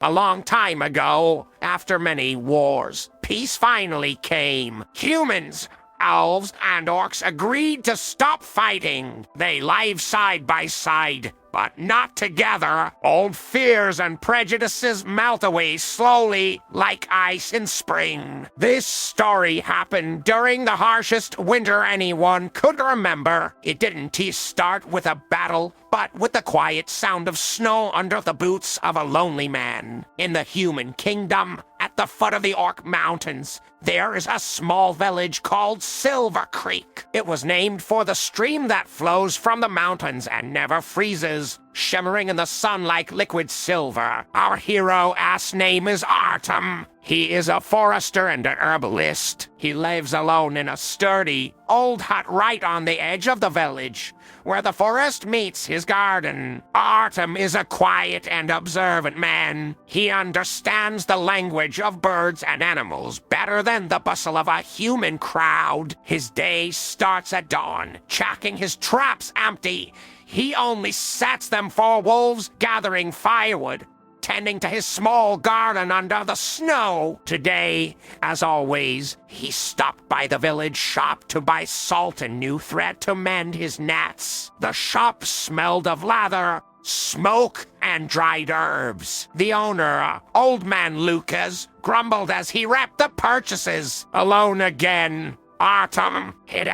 A long time ago, after many wars, peace finally came. Humans, elves, and orcs agreed to stop fighting. They live side by side, but not together. Old fears and prejudices melt away slowly like ice in spring. This story happened during the harshest winter anyone could remember. It didn't start with a battle, but with the quiet sound of snow under the boots of a lonely man. In the human kingdom, at the foot of the Orc Mountains, there is a small village called Silver Creek. It was named for the stream that flows from the mountains and never freezes, shimmering in the sun like liquid silver. Our hero's name is Artem. He is a forester and an herbalist. He lives alone in a sturdy, old hut right on the edge of the village, where the forest meets his garden. Artem is a quiet and observant man. He understands the language of birds and animals better than the bustle of a human crowd. His day starts at dawn, checking his traps empty. He only sets them for wolves, gathering firewood, tending to his small garden under the snow. Today, as always, he stopped by the village shop to buy salt and new thread to mend his nets. The shop smelled of leather, smoke, and dried herbs. The owner, old man Lucas, grumbled as he wrapped the purchases. Alone again. Artem, it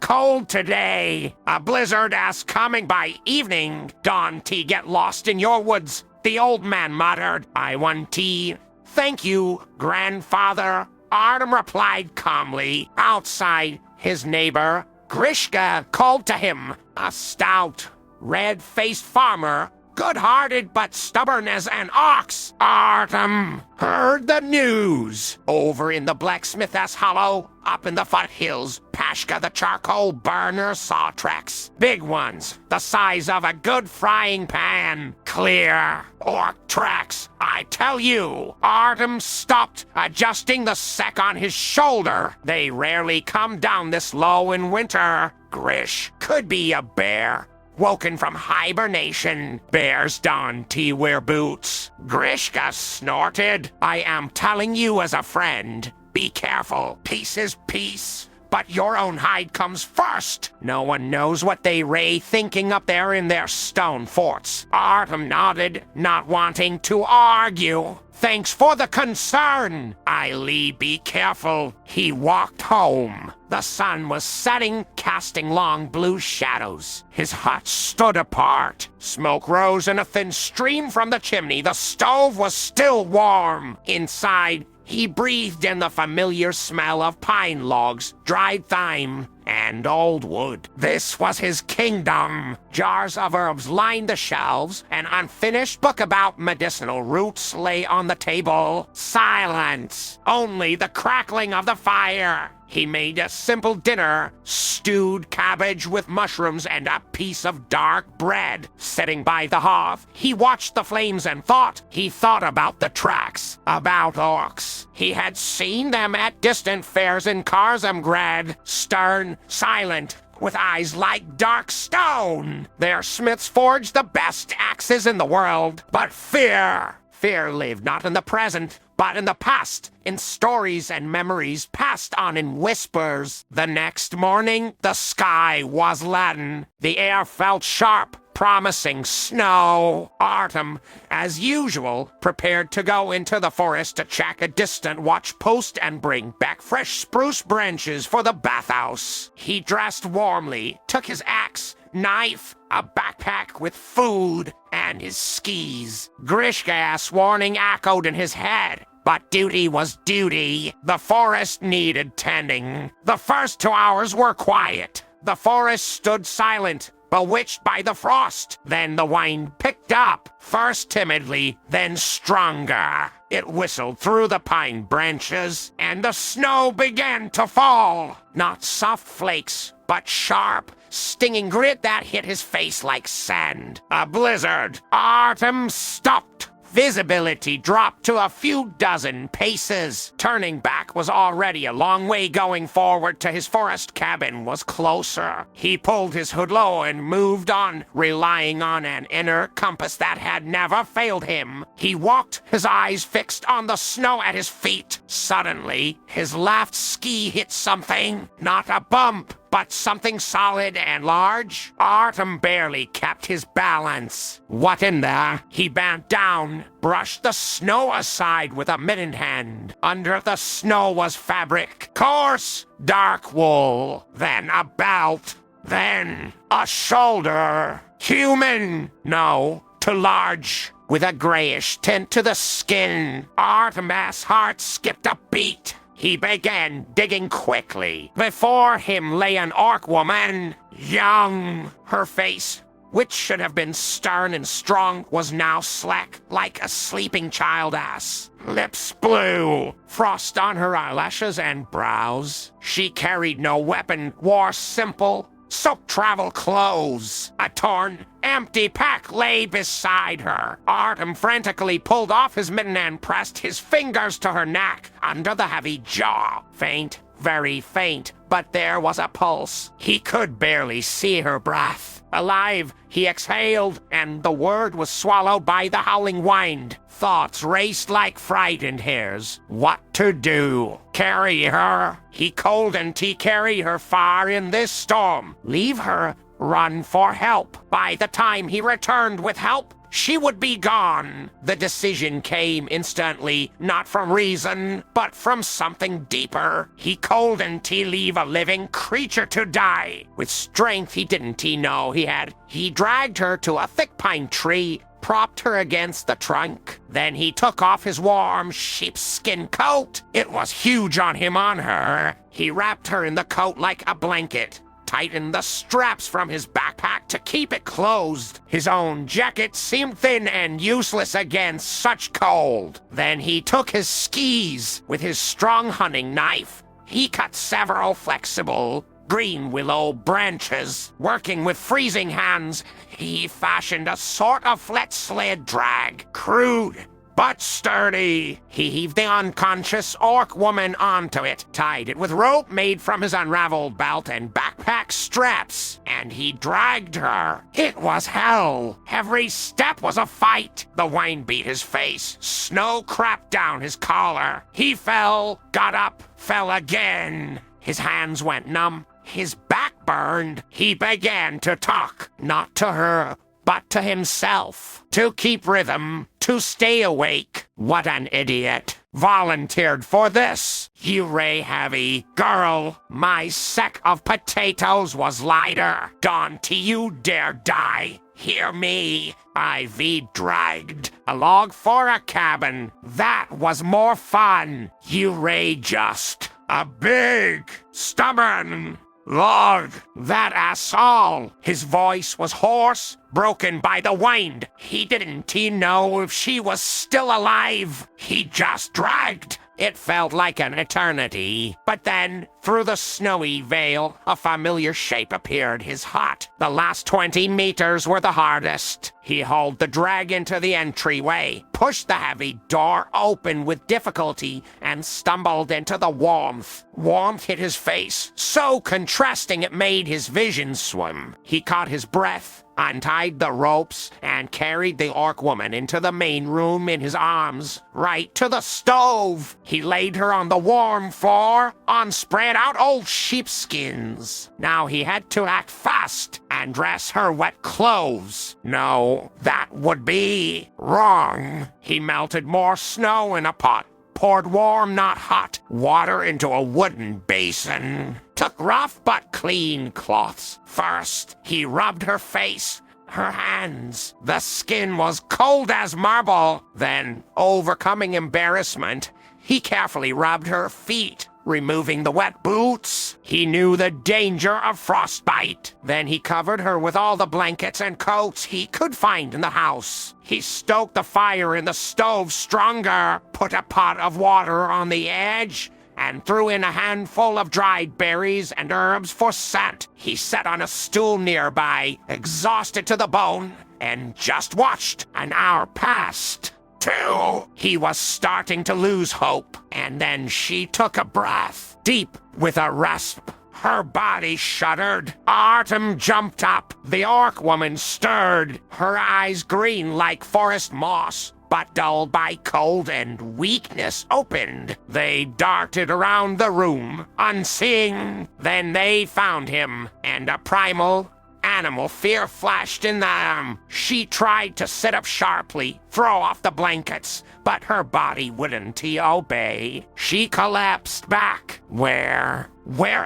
cold today. A blizzard coming by evening. Don't get lost in your woods, the old man muttered. I want tea. Thank you, grandfather. Artem replied calmly. Outside, his neighbor, Grishka, called to him. A stout, red-faced farmer, good-hearted but stubborn as an ox. Artem heard the news. Over in the blacksmith's hollow, up in the foothills, Pashka the charcoal burner saw tracks. Big ones, the size of a good frying pan. Clear orc tracks, I tell you. Artem stopped, adjusting the sack on his shoulder. They rarely come down this low in winter. Grish could be a bear, woken from hibernation. Bears don't wear boots. Grishka snorted. I am telling you as a friend. Be careful. Peace is peace, but your own hide comes first. No one knows what they ray thinking up there in their stone forts. Artem nodded, not wanting to argue. Thanks for the concern. Eily, be careful. He walked home. The sun was setting, casting long blue shadows. His hut stood apart. Smoke rose in a thin stream from the chimney. The stove was still warm. Inside, he breathed in the familiar smell of pine logs, dried thyme, and old wood. This was his kingdom. Jars of herbs lined the shelves. An unfinished book about medicinal roots lay on the table. Silence. Only the crackling of the fire. He made a simple dinner, stewed cabbage with mushrooms and a piece of dark bread. Sitting by the hearth, he watched the flames and thought. He thought about the tracks, about orcs. He had seen them at distant fairs in Karzamgrad, stern, silent, with eyes like dark stone. Their smiths forged the best axes in the world. But fear lived not in the present, but in the past, in stories and memories passed on in whispers. The next morning, the sky was leaden. The air felt sharp, promising snow. Artem, as usual, prepared to go into the forest to check a distant watch post and bring back fresh spruce branches for the bathhouse. He dressed warmly, took his axe, knife, a backpack with food, and his skis. Grishka's warning echoed in his head. But duty was duty. The forest needed tending. The first 2 hours were quiet. The forest stood silent, bewitched by the frost. Then the wind picked up, first timidly, then stronger. It whistled through the pine branches, and the snow began to fall. Not soft flakes, but sharp, stinging grit that hit his face like sand. A blizzard. Artem stopped, Visibility dropped to a few dozen paces. Turning back was already a long way. Going forward to his forest cabin was closer. He pulled his hood low and moved on, relying on an inner compass that had never failed him. He walked, his eyes fixed on the snow at his feet. Suddenly, his left ski hit something. Not a bump, but something solid and large. Artem barely kept his balance. What in there? He bent down, brushed the snow aside with a mittened hand. Under the snow was fabric, coarse, dark wool, then a belt, then a shoulder. Human! No, too large, with a grayish tint to the skin. Artem's heart skipped a beat. He began digging quickly. Before him lay an orc woman, young. Her face, which should have been stern and strong, was now slack like a sleeping child ass. Lips blue, frost on her eyelashes and brows. She carried no weapon, wore simple, soaked travel clothes. A torn, empty pack lay beside her. Artem frantically pulled off his mitten and pressed his fingers to her neck, under the heavy jaw. Faint, very faint, but there was a pulse. He could barely see her breath. Alive, he exhaled, and the word was swallowed by the howling wind. Thoughts raced like frightened hares. What to do? Carry her? He couldn't carry her far in this storm. Leave her? Run for help. By the time he returned with help, she would be gone. The decision came instantly, not from reason, but from something deeper. He couldn't leave a living creature to die. With strength he didn't know he had, he dragged her to a thick pine tree, propped her against the trunk. Then he took off his warm sheepskin coat. It was huge on him on her. He wrapped her in the coat like a blanket, tightened the straps from his backpack to keep it closed. His own jacket seemed thin and useless against such cold. Then he took his skis. With his strong hunting knife, he cut several flexible green willow branches. Working with freezing hands, he fashioned a sort of flat sled drag. Crude, but sturdy. He heaved the unconscious orc woman onto it, tied it with rope made from his unraveled belt and backpack straps, and he dragged her. It was hell. Every step was a fight. The wind beat his face. Snow crapped down his collar. He fell, got up, fell again. His hands went numb. His back burned. He began to talk, not to her, but to himself. To keep rhythm, to stay awake. What an idiot. Volunteered for this. You ray-heavy girl. My sack of potatoes was lighter. Don't you dare die. Hear me. I've dragged a log for a cabin. That was more fun. You ray just a big, stubborn log. That all. His voice was hoarse, broken by the wind. He didn't know if she was still alive. He just dragged. It felt like an eternity. But then, through the snowy veil, a familiar shape appeared, his hut. The last 20 meters were the hardest. He hauled the drag into the entryway, pushed the heavy door open with difficulty, and stumbled into the warmth. Warmth hit his face, so contrasting it made his vision swim. He caught his breath, untied the ropes, and carried the orc woman into the main room in his arms, right to the stove. He laid her on the warm floor, on spread out old sheepskins. Now he had to act fast and dress her wet clothes. No, that would be wrong. He melted more snow in a pot, poured warm, not hot, water into a wooden basin, took rough but clean cloths. First, he rubbed her face, her hands. The skin was cold as marble. Then, overcoming embarrassment, he carefully rubbed her feet, removing the wet boots. He knew the danger of frostbite. Then he covered her with all the blankets and coats he could find in the house. He stoked the fire in the stove stronger, put a pot of water on the edge, and threw in a handful of dried berries and herbs for scent. He sat on a stool nearby, exhausted to the bone, and just watched. An hour passed. too. He was starting to lose hope, and then she took a breath, deep with a rasp. Her body shuddered. Artem jumped up. The orc woman stirred, her eyes green like forest moss, but dulled by cold and weakness opened. They darted around the room, unseeing. Then they found him, and a primal animal fear flashed in them. She tried to sit up sharply, throw off the blankets, but her body wouldn't obey. She collapsed back. Where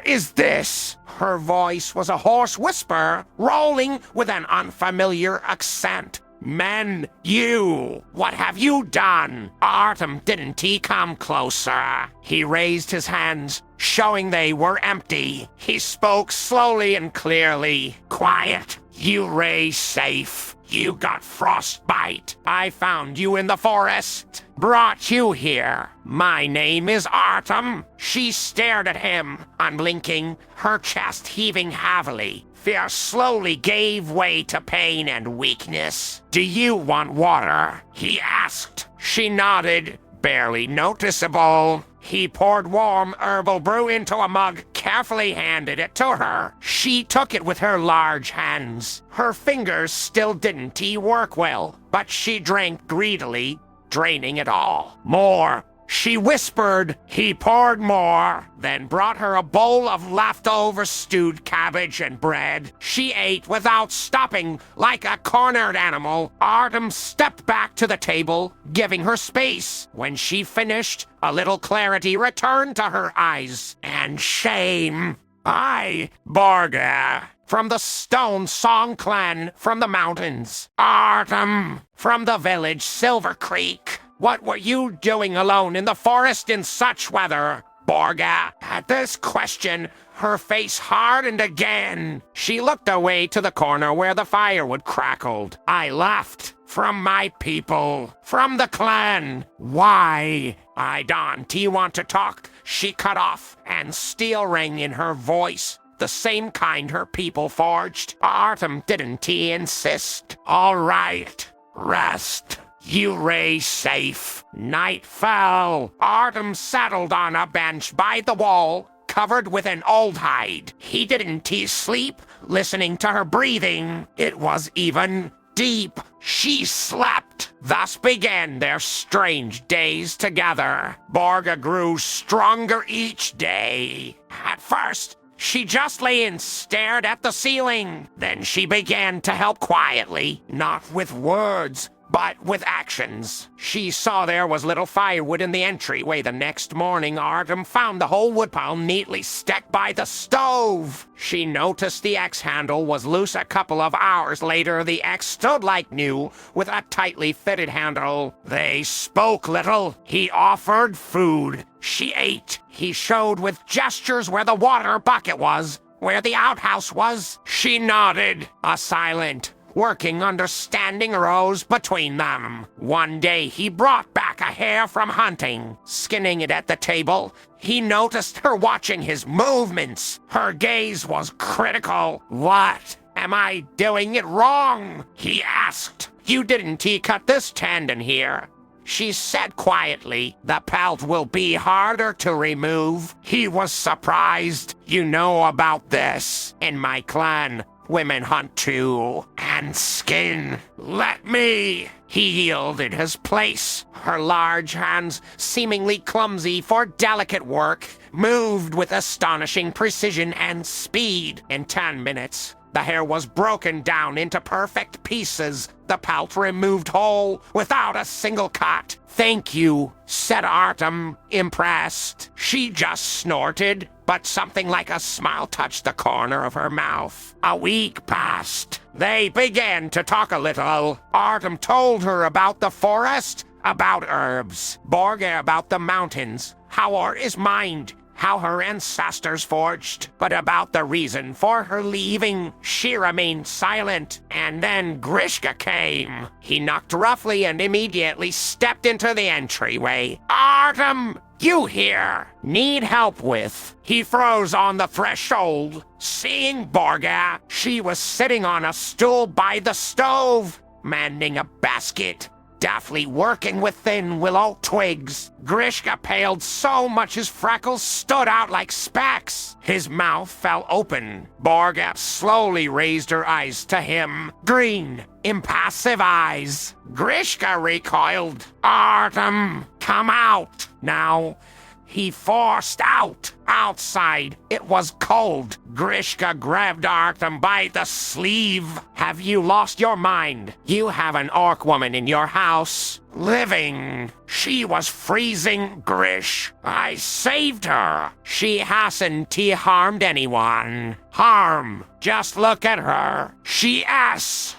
is this? Her voice was a hoarse whisper, rolling with an unfamiliar accent. Men, you! What have you done? Artem, didn't he come closer? He raised his hands, showing they were empty. He spoke slowly and clearly. Quiet. You raised safe. You got frostbite. I found you in the forest. Brought you here. My name is Artem. She stared at him, unblinking, her chest heaving heavily. Fear slowly gave way to pain and weakness. Do you want water? He asked. She nodded, barely noticeable. He poured warm herbal brew into a mug, carefully handed it to her. She took it with her large hands. Her fingers still didn't work well, but she drank greedily, draining it all. More. She whispered. He poured more, then brought her a bowl of leftover stewed cabbage and bread. She ate without stopping, like a cornered animal. Artem stepped back to the table, giving her space. When she finished, a little clarity returned to her eyes, and shame. Borgha, from the Stone Song clan from the mountains. Artem, from the village Silver Creek. What were you doing alone in the forest in such weather? Borgha. At this question, her face hardened again. She looked away to the corner where the firewood crackled. I left. From my people. From the clan. Why? I don't want to talk. She cut off, and steel rang in her voice. The same kind her people forged. Artem, didn't he insist? All right. Rest. You lay safe. Night fell. Artem settled on a bench by the wall, covered with an old hide. He didn't sleep, listening to her breathing. It was even deep. She slept. Thus began their strange days together. Borgha grew stronger each day. At first, she just lay and stared at the ceiling. Then she began to help quietly, not with words, but with actions. She saw there was little firewood in the entryway. The next morning, Artem found the whole woodpile neatly stacked by the stove. She noticed the axe handle was loose. A couple of hours later, the axe stood like new, with a tightly fitted handle. They spoke little. He offered food. She ate. He showed with gestures where the water bucket was, where the outhouse was. She nodded. A silent, working understanding arose between them. One day he brought back a hare from hunting. Skinning it at the table, he noticed her watching his movements. Her gaze was critical. What? Am I doing it wrong? He asked. You didn't cut this tendon here. She said quietly, the pelt will be harder to remove. He was surprised. You know about this. In my clan, women hunt too, and skin. Let me. He yielded his place. Her large hands, seemingly clumsy for delicate work, moved with astonishing precision and speed. In 10 minutes, the hair was broken down into perfect pieces, the pelt removed whole, without a single cut. Thank you, said Artem, impressed. She just snorted, but something like a smile touched the corner of her mouth. A week passed. They began to talk a little. Artem told her about the forest, about herbs. Borgha about the mountains, how is mined, how her ancestors forged. But about the reason for her leaving, she remained silent. And then Grishka came. He knocked roughly and immediately stepped into the entryway. Artem! You here? Need help with? He froze on the threshold. Seeing Borgha, she was sitting on a stool by the stove, mending a basket. deftly working with thin willow twigs. Grishka paled so much his freckles stood out like specks. His mouth fell open. Borgha slowly raised her eyes to him. Green, impassive eyes. Grishka recoiled. Artem, come out. Now, he forced out. Outside, it was cold. Grishka grabbed Artem by the sleeve. Have you lost your mind? You have an orc woman in your house. Living. She was freezing, Grish. I saved her. She hasn't harmed anyone. Harm. Just look at her. She ass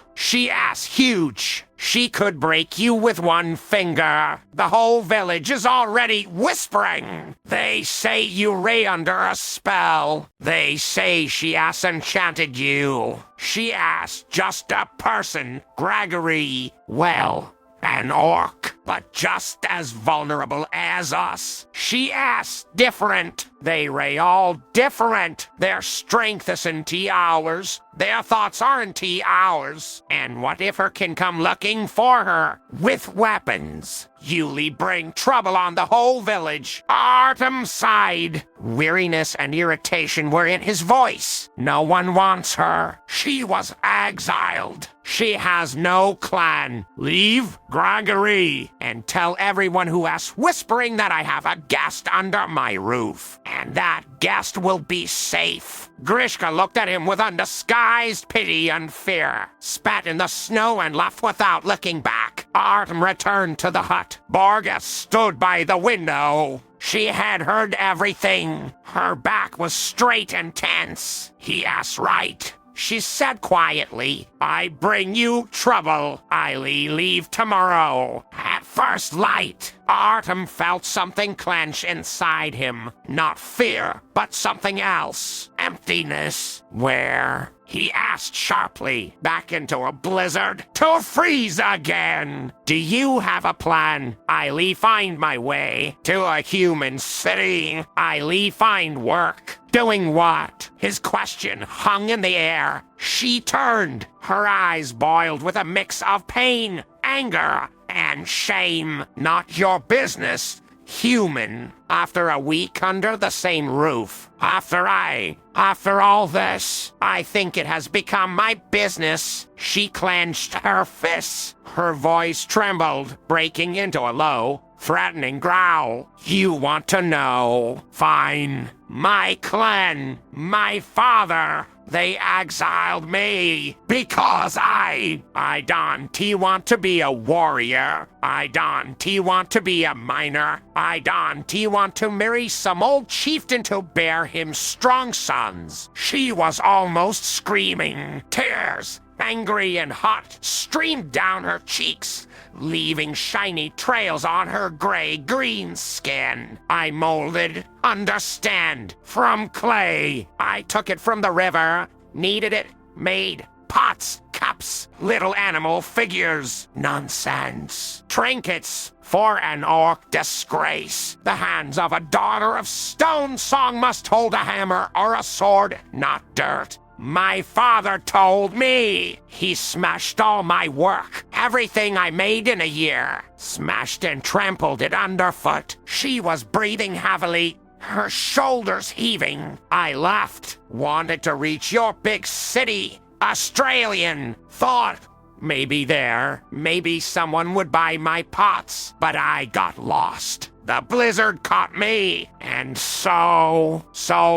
huge. She could break you with one finger. The whole village is already whispering. They say you lay under a spell. They say she has enchanted you. She ass just a person, Gregory. Well, an orc, but just as vulnerable as us. She ass different. They ray all different. Their strength isn't ours. Their thoughts aren't ours. And whatever can come looking for her with weapons, you'll bring trouble on the whole village. Artem sighed. Weariness and irritation were in his voice. No one wants her. She was exiled. She has no clan. Leave, Gregory, and tell everyone who asks whispering that I have a guest under my roof. And that guest will be safe. Grishka looked at him with undisguised pity and fear, spat in the snow and left without looking back. Artem returned to the hut. Borgha stood by the window. She had heard everything. Her back was straight and tense. He asked right. She said quietly, I bring you trouble. I'll leave tomorrow. At first light, Artem felt something clench inside him. Not fear, but something else. Emptiness. Where? He asked sharply. Back into a blizzard. To freeze again. Do you have a plan? I'll find my way to a human city. I'll find work. Doing what? His question hung in the air. She turned. Her eyes boiled with a mix of pain, anger, and shame. Not your business. Human. After a week under the same roof. After all this, I think it has become my business. She clenched her fists. Her voice trembled, breaking into a low, threatening growl. You want to know? Fine. My clan, my father, they exiled me because I don't want to be a warrior. I don't want to be a miner. I don't want to marry some old chieftain to bear him strong sons. She was almost screaming. Tears, angry and hot, streamed down her cheeks, leaving shiny trails on her gray-green skin. I molded, understand, from clay. I took it from the river, kneaded it, made pots, cups, little animal figures. Nonsense. Trinkets for an orc disgrace. The hands of a daughter of stone song must hold a hammer or a sword, not dirt. My father told me. He smashed all my work, everything I made in a year. Smashed and trampled it underfoot. She was breathing heavily, her shoulders heaving. I left, wanted to reach your big city. Australian. Thought maybe there, maybe someone would buy my pots, but I got lost. The blizzard caught me, and so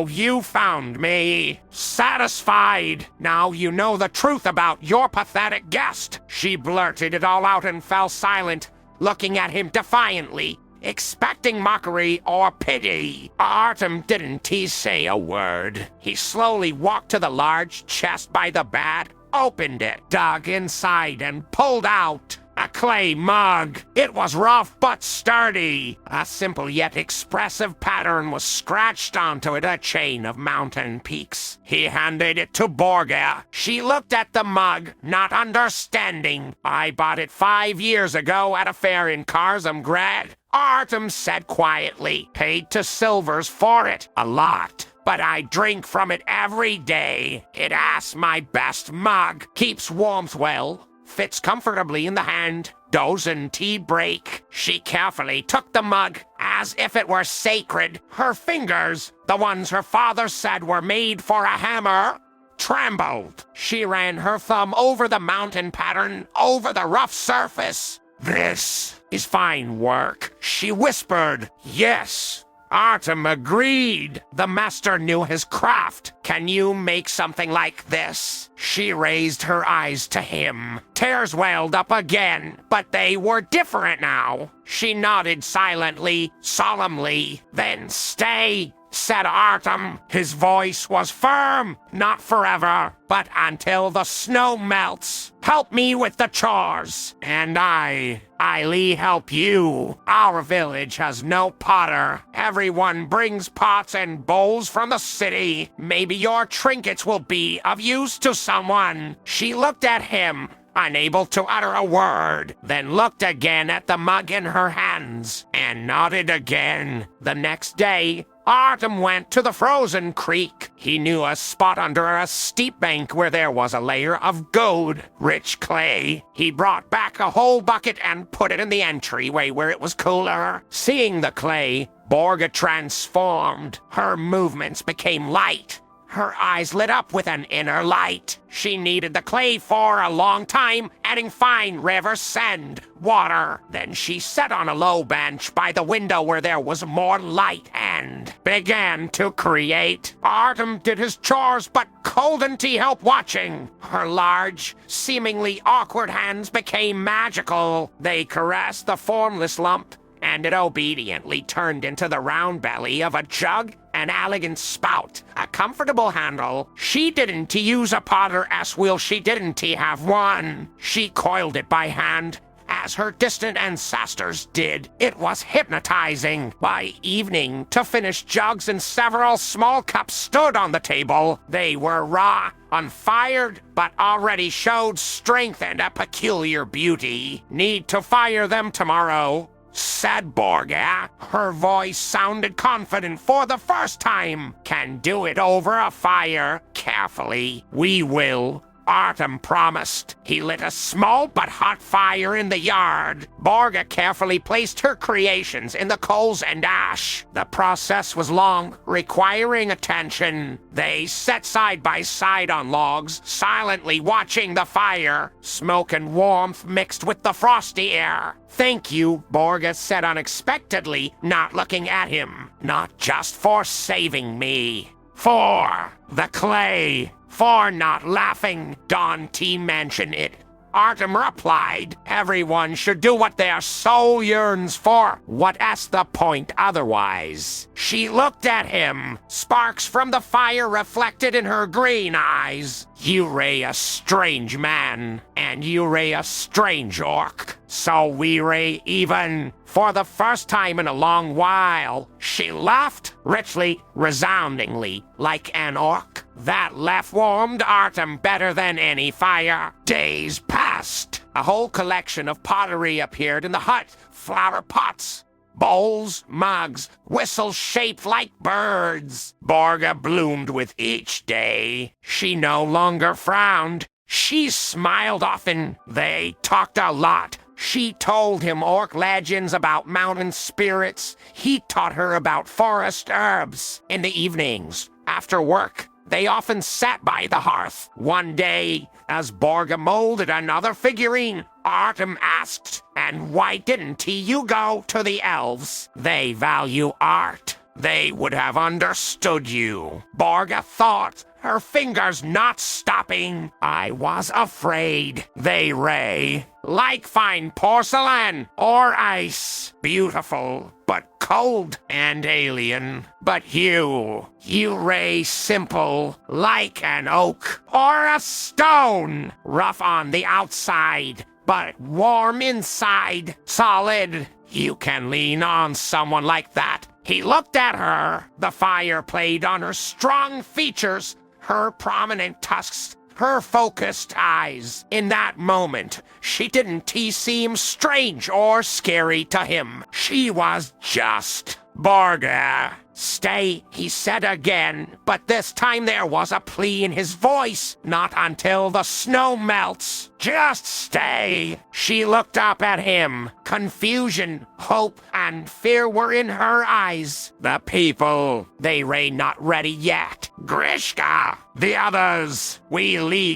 you found me. Satisfied. Now you know the truth about your pathetic guest. She blurted it all out and fell silent, looking at him defiantly, expecting mockery or pity. Artem didn't say a word. He slowly walked to the large chest by the bed, opened it, dug inside, and pulled out a clay mug. It was rough but sturdy. A simple yet expressive pattern was scratched onto it, a chain of mountain peaks. He handed it to Borgha. She looked at the mug, not understanding. I bought it 5 years ago at a fair in Karzamgrad. Artem said quietly. Paid to silvers for it. A lot. But I drink from it every day. It asks my best mug. Keeps warmth well. Fits comfortably in the hand. dozen tea break. She carefully took the mug as if it were sacred. Her fingers, the ones her father said were made for a hammer, trembled. She ran her thumb over the mountain pattern, over the rough surface. "This is fine work," she whispered. "Yes." Artem agreed. The master knew his craft. "Can you make something like this?" She raised her eyes to him. Tears welled up again, but they were different now. She nodded silently, solemnly. "Then stay," said Artem. His voice was firm. "Not forever, but until the snow melts. Help me with the chores, and I'll help you. Our village has no potter. Everyone brings pots and bowls from the city. Maybe your trinkets will be of use to someone." She looked at him, unable to utter a word, then looked again at the mug in her hands, and nodded again. The next day, Artem went to the frozen creek. He knew a spot under a steep bank where there was a layer of gold, rich clay. He brought back a whole bucket and put it in the entryway where it was cooler. Seeing the clay, Borgha transformed. Her movements became light. Her eyes lit up with an inner light. She kneaded the clay for a long time, adding fine river sand, water. Then she sat on a low bench by the window where there was more light and began to create. Artem did his chores, but couldn't he help watching? Her large, seemingly awkward hands became magical. They caressed the formless lump, and it obediently turned into the round belly of a jug, an elegant spout, a comfortable handle. She didn't use a potter as will she didn't have one. She coiled it by hand, as her distant ancestors did. It was hypnotizing. By evening, to finished jugs and several small cups stood on the table. They were raw, unfired, but already showed strength and a peculiar beauty. "Need to fire them tomorrow," said Borgha. Her voice sounded confident for the first time. "Can do it over a fire. Carefully. We will," Artem promised. He lit a small but hot fire in the yard. Borgha carefully placed her creations in the coals and ash. The process was long, requiring attention. They sat side by side on logs, silently watching the fire. Smoke and warmth mixed with the frosty air. "Thank you," Borgha said unexpectedly, not looking at him. "Not just for saving me. For the clay. For not laughing. Don't mention it." Artem replied, "Everyone should do what their soul yearns for. What's the point otherwise?" She looked at him. Sparks from the fire reflected in her green eyes. "You're a strange man, and you're a strange orc. So we're even. For the first time in a long while." She laughed, richly, resoundingly, like an orc. That laugh warmed Artem better than any fire. Days passed. A whole collection of pottery appeared in the hut. Flower pots, bowls, mugs, whistles shaped like birds. Borgha bloomed with each day. She no longer frowned. She smiled often. They talked a lot. She told him orc legends about mountain spirits. He taught her about forest herbs. In the evenings, after work, they often sat by the hearth. One day, as Borgha molded another figurine, Artem asked, "And why didn't you go to the elves? They value art. They would have understood you." Borgha thought, her fingers not stopping. "I was afraid. They ray like fine porcelain or ice. Beautiful, but cold and alien. But you ray simple, like an oak or a stone. Rough on the outside, but warm inside. Solid. You can lean on someone like that." He looked at her. The fire played on her strong features, her prominent tusks, her focused eyes. In that moment, she didn't seem strange or scary to him. She was just Borgha. Stay, he said again, but this time there was a plea in his voice. Not until the snow melts. Just stay. She looked up at him. Confusion, hope, and fear were in her eyes. The people, they were not ready yet. Grishka, the others,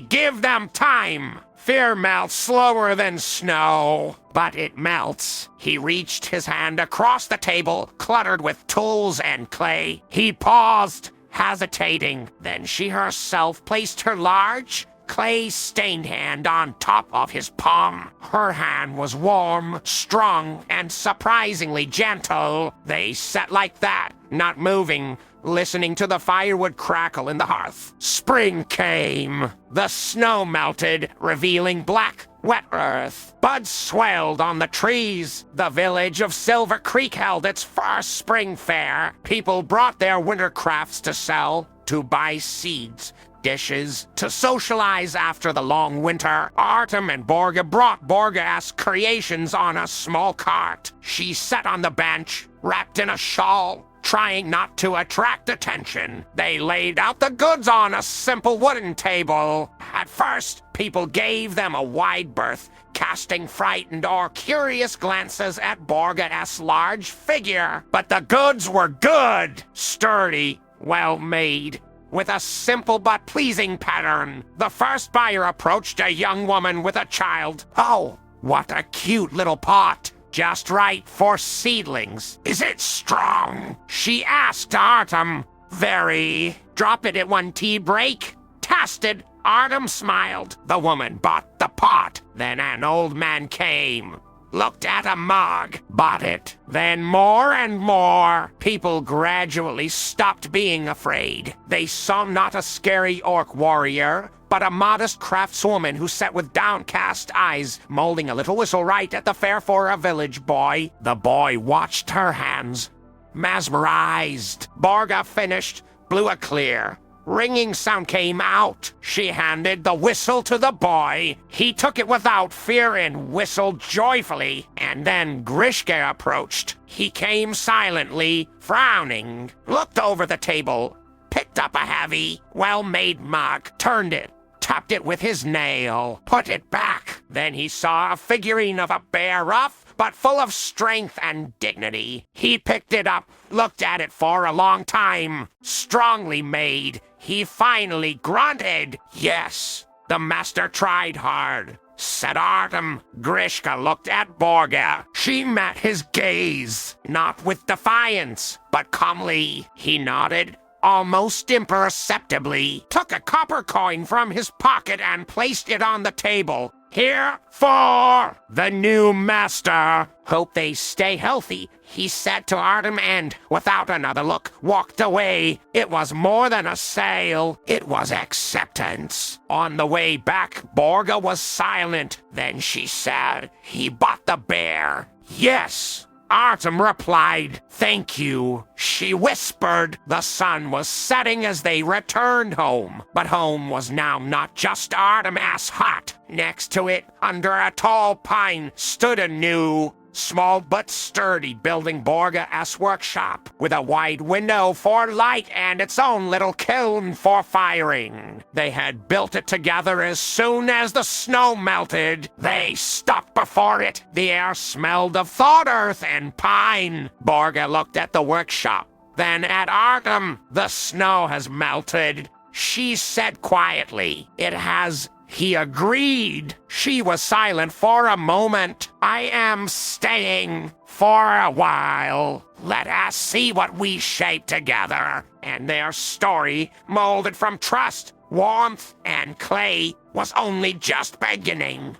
give them time. Fear melts slower than snow, but it melts. He reached his hand across the table, cluttered with tools and clay. He paused, hesitating. Then she herself placed her large, clay-stained hand on top of his palm. Her hand was warm, strong, and surprisingly gentle. They sat like that, not moving, listening to the firewood crackle in the hearth. Spring came. The snow melted, revealing black, wet earth. Buds swelled on the trees. The village of Silver Creek held its first spring fair. People brought their winter crafts to sell, to buy seeds, dishes, to socialize after the long winter. Artem and Borgha brought Borgha-esque creations on a small cart. She sat on the bench, wrapped in a shawl, trying not to attract attention. They laid out the goods on a simple wooden table. At first, people gave them a wide berth, casting frightened or curious glances at Borgha-esque large figure. But the goods were good, sturdy, well-made, with a simple but pleasing pattern. The first buyer approached a young woman with a child. Oh, what a cute little pot. Just right for seedlings. Is it strong? She asked Artem. Very. Drop it at one tea break. Tested. Artem smiled. The woman bought the pot. Then an old man came. Looked at a mug. Bought it. Then more and more. People gradually stopped being afraid. They saw not a scary orc warrior, but a modest craftswoman who sat with downcast eyes, molding a little whistle right at the fair for a village boy. The boy watched her hands, mesmerized. Borgha finished, blew a clear. Ringing sound came out. She handed the whistle to the boy. He took it without fear and whistled joyfully. And then Grishka approached. He came silently, frowning, looked over the table, picked up a heavy, well-made mug, turned it, tapped it with his nail, put it back. Then he saw a figurine of a bear, rough but full of strength and dignity. He picked it up, looked at it for a long time. Strongly made. He finally grunted. Yes, the master tried hard, said Artem. Grishka looked at Borgha. She met his gaze, not with defiance, but calmly. He nodded, almost imperceptibly, took a copper coin from his pocket and placed it on the table. Here for the new master. Hope they stay healthy, he said to Artem, and, without another look, walked away. It was more than a sale. It was acceptance. On the way back, Borgha was silent. Then she said, he bought the bear. Yes. Artem replied, thank you. She whispered. The sun was setting as they returned home. But home was now not just Artem-ass hut. Next to it, under a tall pine, stood a new, small but sturdy building Borgha-esque workshop, with a wide window for light and its own little kiln for firing. They had built it together as soon as the snow melted. They stopped before it. The air smelled of thawed earth and pine. Borgha looked at the workshop, then at Artem. The snow has melted, she said quietly. It has. He agreed. She was silent for a moment. I am staying for a while. Let us see what we shape together. And their story, molded from trust, warmth, and clay, was only just beginning.